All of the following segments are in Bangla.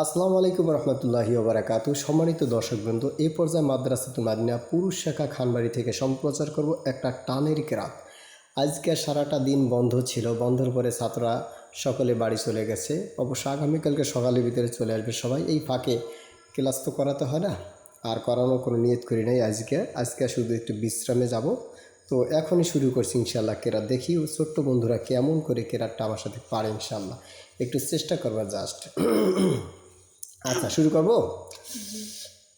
আসসালামু আলাইকুম রহমতুল্লাহি ওবারাকাতু। সম্মানিত দর্শকবৃন্দ, এই পর্যায়ে মাদ্রাসাতুল মাদিনা পুরুষ শাখা খানবাড়ি থেকে সম্প্রচার করব একটা টানের কেরাত। আজকে সারাটা দিন বন্ধ ছিল, বন্ধের পরে ছাত্ররা সকলে বাড়ি চলে গেছে। অবশ্য আগামীকালকে সকালের ভিতরে চলে আসবে সবাই। এই ফাঁকে ক্লাস তো করাতে হয় না, আর করানোর কোনো নিয়ত করি নাই। আজকে শুধু একটু বিশ্রামে যাব। তো এখনই শুরু করছি ইনশাল্লাহ কেরাত। দেখি ও ছোট্ট বন্ধুরা কেমন করে কেরাতটা আমার সাথে পারে ইনশাল্লাহ। একটু চেষ্টা করবার জাস্ট। আচ্ছা, শুরু করবো।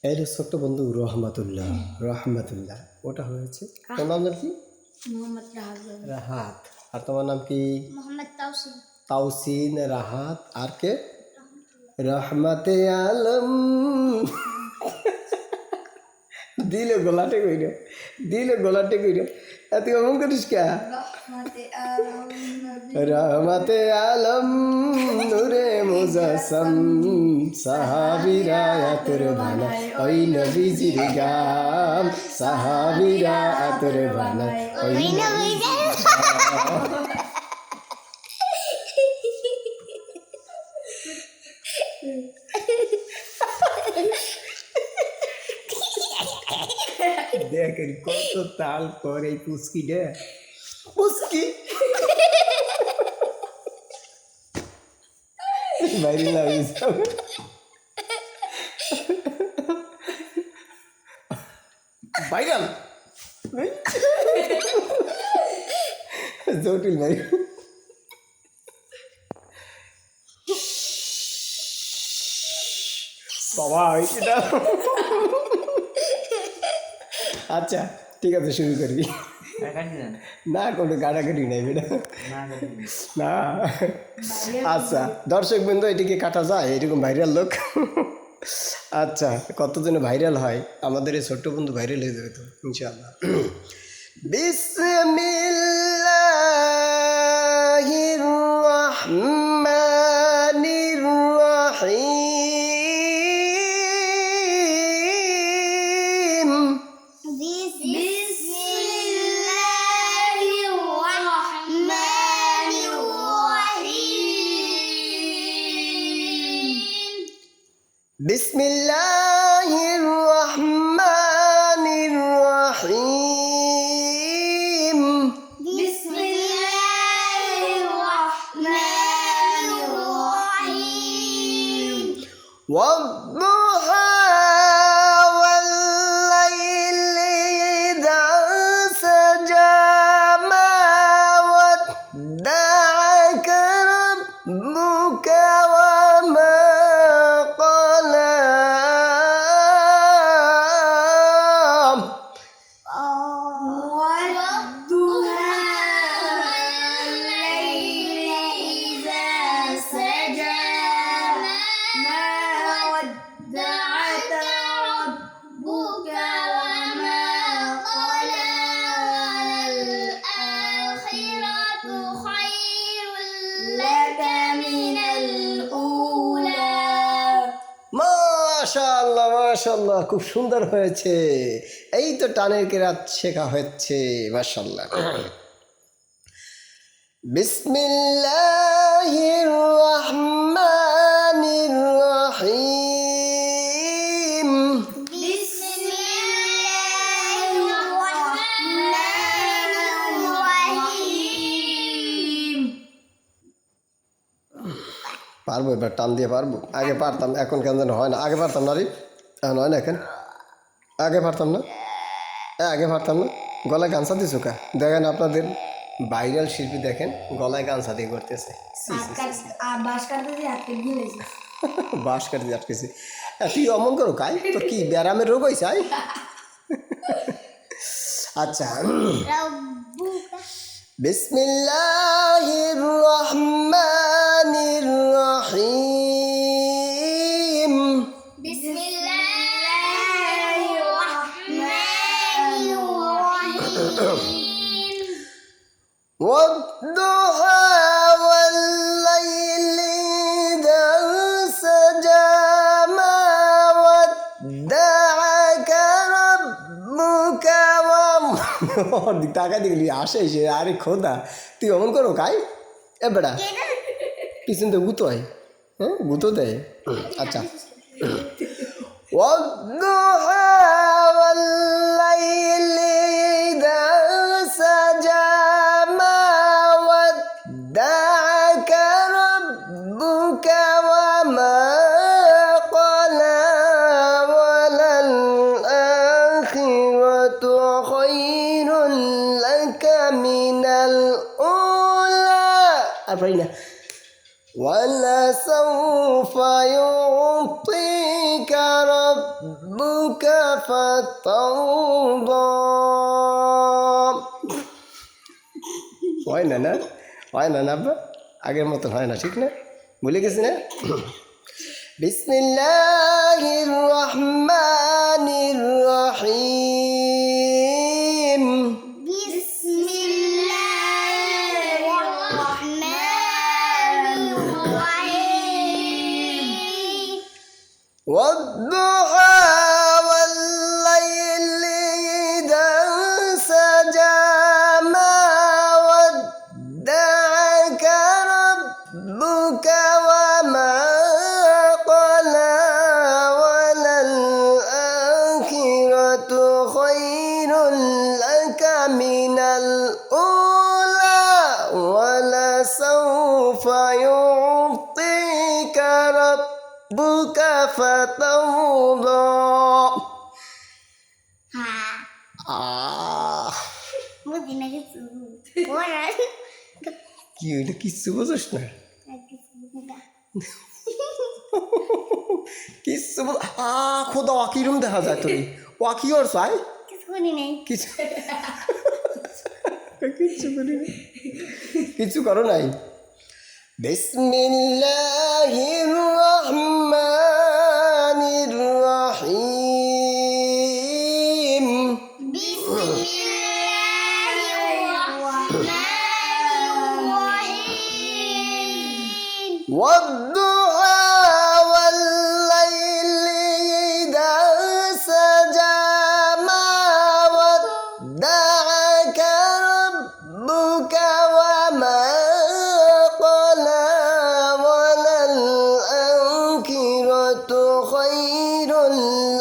এই ছোট্ট বন্ধু রহমাতুল্লাহ রহমাতুল্লাহ, ওটা হয়েছে। তোমার নাম কি? মোহাম্মদ রাহাত। আর তোমার নাম কি? মোহাম্মদ তাওসিন। তাওসিন, রাহাত, আর কে? রহমতে আলম। দিলে গোলাটে কইরে, এত অমন করিস কে? রহমতে আলম নূরে মুজাসসাম সাহাবীরা আতর বানায় ওই নবীজির গাম, সাহাবীরা আতর বানায় ওই নবীজির গাম। দেখেন কত তাল করে এই পুচকি রে, পুচকি বাইরে ভাইরাল জটিল ভাই। বাবা এটা আচ্ছা ঠিক আছে, শুরু করবি না? কোনো গাড়াগাড়ি নাই বেটা না। আচ্ছা দর্শক বৃন্দ, এটিকে কাটা যায় এরকম ভাইরাল লোক? আচ্ছা, কতজন ভাইরাল হয় আমাদের এই ছোট্ট বন্ধু, ভাইরাল হয়ে যাবে তো ইনশাআল্লাহ। বিসমিল্লাহির রহমানির রহিম। বিসমিল্লাহির রহমানির রহিম। والضحى والليل إذا سجى ما ودعك ربك وما قلى. মাশাআল্লাহ মাশাআল্লাহ, খুব সুন্দর হয়েছে। এই তো টানের কেরাত শেখা হচ্ছে মাশাআল্লাহ। বিসমিল্লাহির রহমানির রহিম। পারবো এবার, টান দিয়ে পারবো। আগে পারতাম, এখন কেন যেন হয় না। আগে পারতাম না রে, এখন হয় না। এখন আগে পারতাম না, আগে পারতাম না। গলায় গামছা দিয়ে চোখা দেখেন, আপনাদের ভাইরাল শিল্পী দেখেন গলায় গামছা দিয়ে করতেছে। বাঁশ কাটতে আটকেছে। তুই অমন করো কাই, তোর কি ব্যারামের রোগ হয়েছে? আচ্ছা, বিসমিল্লাহির রহমানির রহিম। والضحى والليل إذا سجى ما ودعك ربك টাকা দিলি আসে সে। আরে খোদা, তুই অমন করো কাই? এ বেড়া পিছন তো গুতো হয়। হ্যাঁ গুঁতো দেয়। আচ্ছা, والضحى والليل إذا سجى ما ودعك ربك وما قلى وللآخرة خير لك من الأولى. ولسوف يعطيك ربك فترضى. হয় না না আব্বা, আগের মতন হয় না, ঠিক না? ভুলে গেছি না? বিসমিল্লাহির রহমানির রহিম। والضحى والليل إذا سجى ما ودعك ربك وما قلى وللآخرة خير لك من الأولى ولسوف يعطيك ربك فترضى. কি ওইটা কিচ্ছু বোঝস না? কিচ্ছু খোদা কিরম দেখা যায় তুই? ওয়াকি ওর চাই কিছু কিছু করো নাই। বিসমিল্লাহির রহমানির রহিম। والضحى والليل إذا سجى ما ودعك ربك وما قلى وللآخرة خير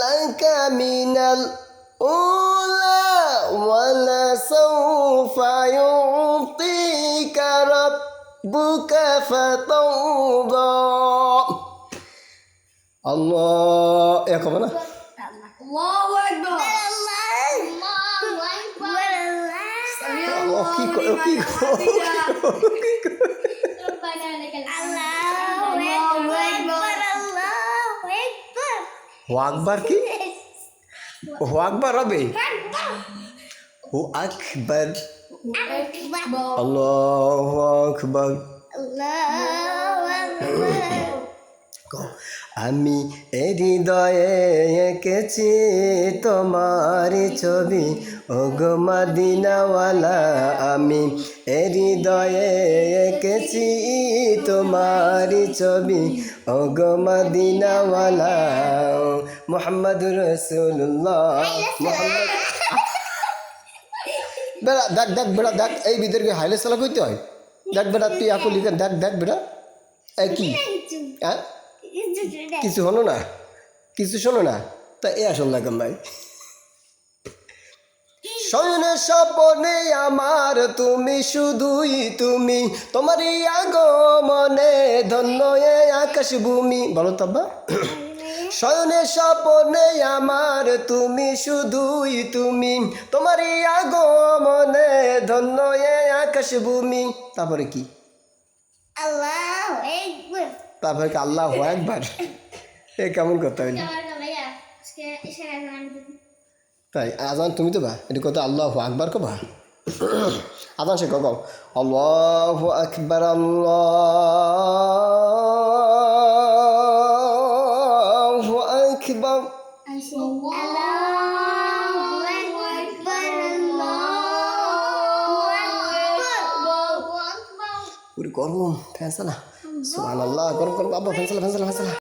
لك من الأولى ولسوف يعطيك ربك فترضى. الله يا كمان الله أكبر. আকবার কি ও আকবার হবে ও আকবার আল্লাহু আকবার। আমি হৃদয়ে এঁকেছি তোমার ছবি ওগো মদিনাওয়ালা। আমি হৃদয়ে এঁকেছি তোমার ছবি ওগো মদিনাওয়ালা। মুহাম্মাদুর রাসূলুল্লাহ মুহাম্মদ। বেড়া দেখ দেখ বেড়া দেখ, এই বিদেরকে হাইলে সালা করতে হয়। দেখ বেড়া তুই আকু লিখে দেখ দেখ বেড়া এই কি হ্যাঁ কিছু হলো না, কিছু শোনো না, তা এ আসল লাগাম ভাই। শয়নে স্বপনে আমার তুমি শুধুই তুমি, তোমারই আগমনে ধন্য এ আকাশ ভূমি। বলো তো আব্বা। শয়নে স্বপনে আমার তুমি শুধুই তুমি, তোমারই আগমনে ধন্য এ আকাশ ভূমি। তারপরে কি? আল্লাহু আকবার। তারপরে কি আল্লাহু আকবার? এ কেমন কথা হইল? তাই আজান তুমি তো বা এটা কথা আল্লাহু আকবার কবা। আজান সে কও আল্লাহু আকবার আল্লাহু আকবার। পুরো গরম ফ্যান চালা। সুবহানাল্লাহ, গরম গরম আব্বা ফ্যান চালা ফ্যান চালা ফ্যান চালা।